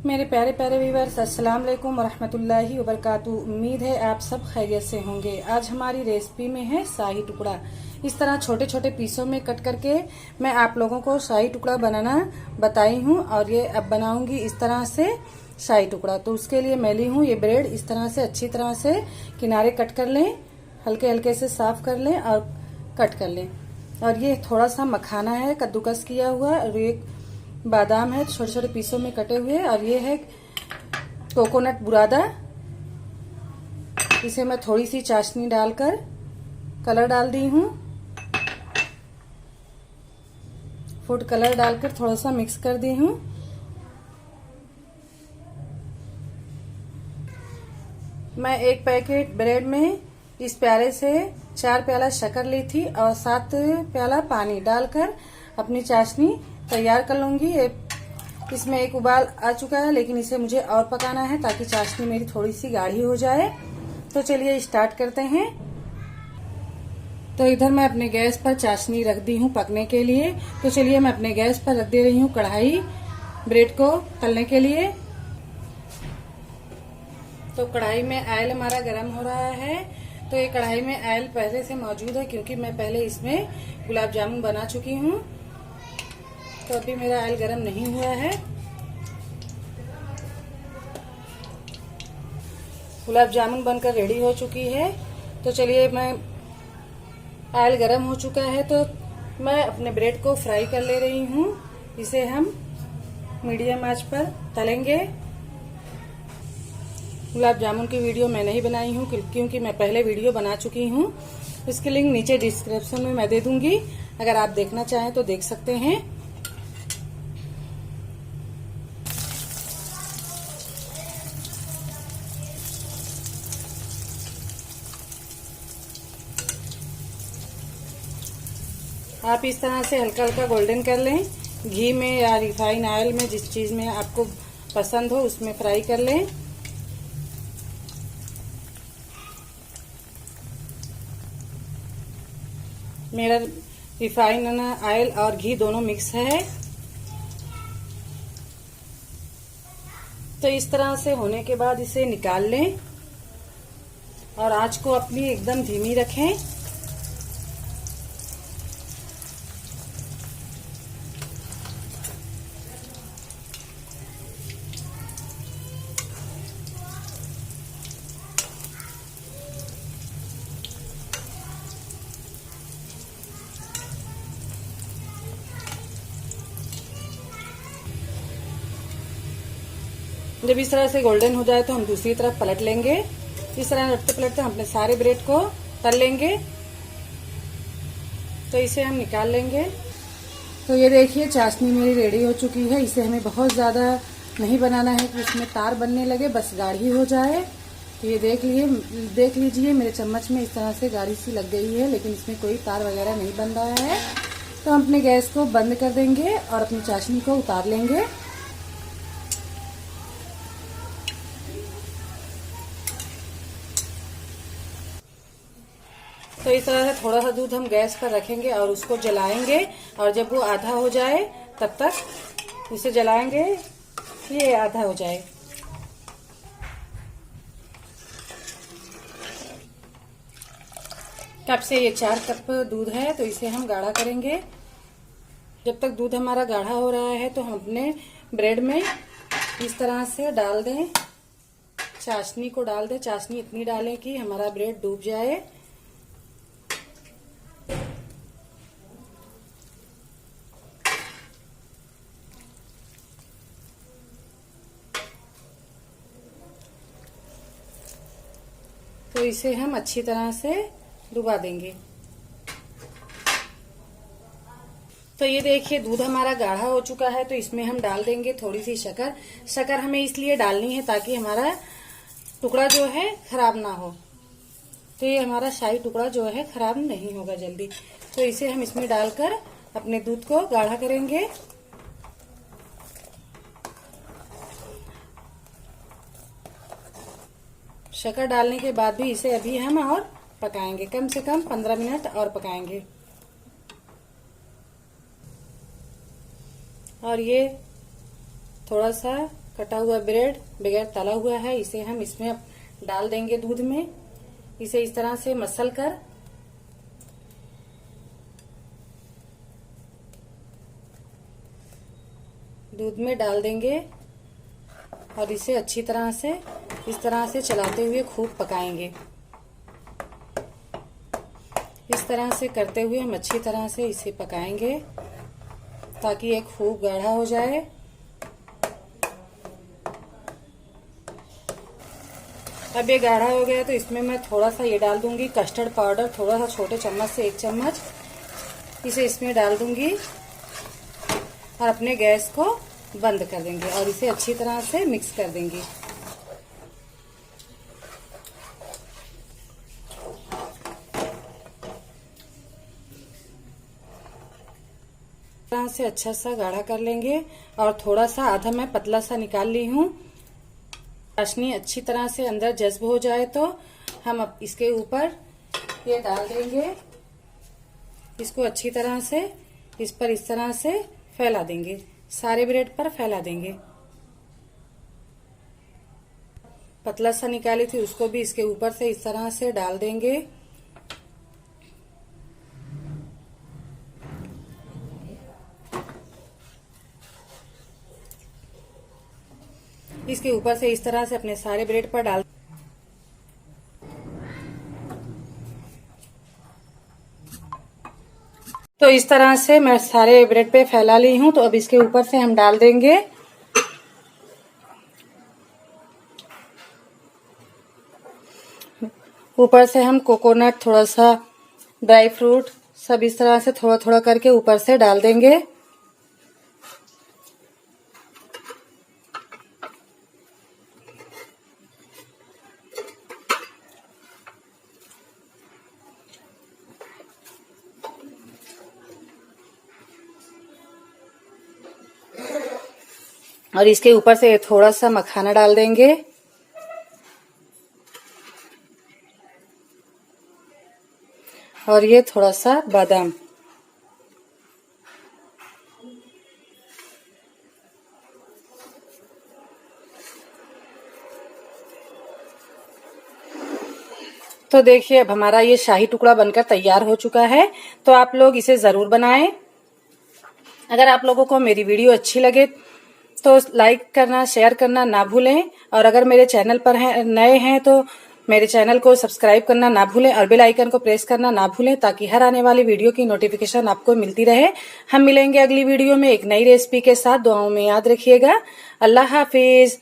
मेरे प्यारे प्यारे व्यूअर्स, अस्सलाम वालेकुम वरहमतुल्लाहि वबरकातुहू। उम्मीद है आप सब खैरियत से होंगे। आज हमारी रेसिपी में है शाही टुकड़ा। इस तरह छोटे छोटे पीसों में कट करके मैं आप लोगों को शाही टुकड़ा बनाना बताई हूँ, और ये अब बनाऊंगी इस तरह से शाही टुकड़ा। तो उसके लिए मैं ली हूँ ये ब्रेड। इस तरह से अच्छी तरह से किनारे कट कर लें, हल्के हल्के से साफ कर लें और कट कर लें। और ये थोड़ा सा मखाना है कद्दूकस किया हुआ, और ये बादाम है छोटे छोटे पीसों में कटे हुए, और ये है कोकोनट बुरादा। इसे मैं थोड़ी सी चाशनी डालकर कलर डाल दी हूँ। फूड कलर डालकर थोड़ा सा मिक्स कर दी हूँ। मैं एक पैकेट ब्रेड में इस प्याले से 4 प्याला शक्कर ली थी और 7 प्याला पानी डालकर अपनी चाशनी तैयार कर लूंगी। इसमें एक उबाल आ चुका है, लेकिन इसे मुझे और पकाना है ताकि चाशनी मेरी थोड़ी सी गाढ़ी हो जाए। तो चलिए स्टार्ट करते हैं। तो इधर मैं अपने गैस पर चाशनी रख दी हूँ पकने के लिए। तो चलिए मैं अपने गैस पर रख दे रही हूँ कढ़ाई ब्रेड को तलने के लिए। तो कढ़ाई में ऑयल हमारा गर्म हो रहा है। तो ये कढ़ाई में ऑयल पहले से मौजूद है, क्योंकि मैं पहले इसमें गुलाब जामुन बना चुकी हूँ। तो अभी मेरा ऑयल गरम नहीं हुआ है। गुलाब जामुन बनकर रेडी हो चुकी है। तो चलिए मैं ऑयल गरम हो चुका है, तो मैं अपने ब्रेड को फ्राई कर ले रही हूँ। इसे हम मीडियम आंच पर तलेंगे। गुलाब जामुन की वीडियो मैं नहीं बनाई हूँ, क्योंकि मैं पहले वीडियो बना चुकी हूँ। इसकी लिंक नीचे डिस्क्रिप्शन में मैं दे दूंगी, अगर आप देखना चाहें तो देख सकते हैं। आप इस तरह से हल्का हल्का गोल्डन कर लें। घी में या रिफाइन ऑयल में, जिस चीज में आपको पसंद हो उसमें फ्राई कर लें। मेरा रिफाइन ऑयल और घी दोनों मिक्स है। तो इस तरह से होने के बाद इसे निकाल लें और आंच को अपनी एकदम धीमी रखें। जब इस तरह से गोल्डन हो जाए तो हम दूसरी तरफ पलट लेंगे। इस तरह लटते पलटते हम अपने सारे ब्रेड को तल लेंगे। तो इसे हम निकाल लेंगे। तो ये देखिए चाशनी मेरी रेडी हो चुकी है। इसे हमें बहुत ज्यादा नहीं बनाना है कि उसमें तार बनने लगे, बस गाढ़ी हो जाए। तो ये देख लीजिए मेरे चम्मच में इस तरह से गाढ़ी सी लग गई है, लेकिन इसमें कोई तार वगैरह नहीं बन रहा है। तो हम अपने गैस को बंद कर देंगे और अपनी चाशनी को उतार लेंगे। तो इस तरह से थोड़ा सा दूध हम गैस पर रखेंगे और उसको जलाएंगे, और जब वो आधा हो जाए तब तक इसे जलाएंगे, ये आधा हो जाए। कप से ये 4 कप दूध है, तो इसे हम गाढ़ा करेंगे। जब तक दूध हमारा गाढ़ा हो रहा है तो हम अपने ब्रेड में इस तरह से डाल दें, चाशनी को डाल दें। चाशनी इतनी डालें कि हमारा ब्रेड डूब जाए। तो इसे हम अच्छी तरह से डुबा देंगे। तो ये देखिए दूध हमारा गाढ़ा हो चुका है। तो इसमें हम डाल देंगे थोड़ी सी शक्कर। शक्कर हमें इसलिए डालनी है ताकि हमारा टुकड़ा जो है खराब ना हो। तो ये हमारा शाही टुकड़ा जो है खराब नहीं होगा जल्दी। तो इसे हम इसमें डालकर अपने दूध को गाढ़ा करेंगे। शक्कर डालने के बाद भी इसे अभी हम और पकाएंगे, कम से कम 15 मिनट और पकाएंगे। और ये थोड़ा सा कटा हुआ ब्रेड बगैर तला हुआ है, इसे हम इसमें अब डाल देंगे दूध में। इसे इस तरह से मसल कर दूध में डाल देंगे और इसे अच्छी तरह से इस तरह से चलाते हुए खूब पकाएंगे। इस तरह से करते हुए हम अच्छी तरह से इसे पकाएंगे ताकि ये खूब गाढ़ा हो जाए। अब ये गाढ़ा हो गया तो इसमें मैं थोड़ा सा ये डाल दूंगी कस्टर्ड पाउडर, थोड़ा सा छोटे चम्मच से 1 चम्मच इसे इसमें डाल दूंगी और अपने गैस को बंद कर देंगे और इसे अच्छी तरह से मिक्स कर देंगे। तरह से अच्छा सा गाढ़ा कर लेंगे और थोड़ा सा आधा मैं पतला सा निकाल ली हूँ। चाशनी अच्छी तरह से अंदर जज्ब हो जाए तो हम अब इसके ऊपर ये डाल देंगे। इसको अच्छी तरह से इस पर इस तरह से फैला देंगे, सारे ब्रेड पर फैला देंगे। पतला सा निकाली थी उसको भी इसके ऊपर से इस तरह से डाल देंगे। इसके ऊपर से इस तरह से अपने सारे ब्रेड पर डाल तो इस तरह से मैं सारे ब्रेड पे फैला ली हूं। तो अब इसके ऊपर से हम डाल देंगे ऊपर से हम कोकोनट, थोड़ा सा ड्राई फ्रूट, सब इस तरह से थोड़ा थोड़ा करके ऊपर से डाल देंगे। और इसके ऊपर से थोड़ा सा मखाना डाल देंगे और ये थोड़ा सा बादाम। तो देखिए अब हमारा ये शाही टुकड़ा बनकर तैयार हो चुका है। तो आप लोग इसे जरूर बनाएं। अगर आप लोगों को मेरी वीडियो अच्छी लगे तो लाइक करना, शेयर करना ना भूलें। और अगर मेरे चैनल पर नए हैं तो मेरे चैनल को सब्सक्राइब करना ना भूलें और बेल आइकन को प्रेस करना ना भूलें ताकि हर आने वाली वीडियो की नोटिफिकेशन आपको मिलती रहे। हम मिलेंगे अगली वीडियो में एक नई रेसिपी के साथ। दुआओं में याद रखिएगा। अल्लाह हाफिज।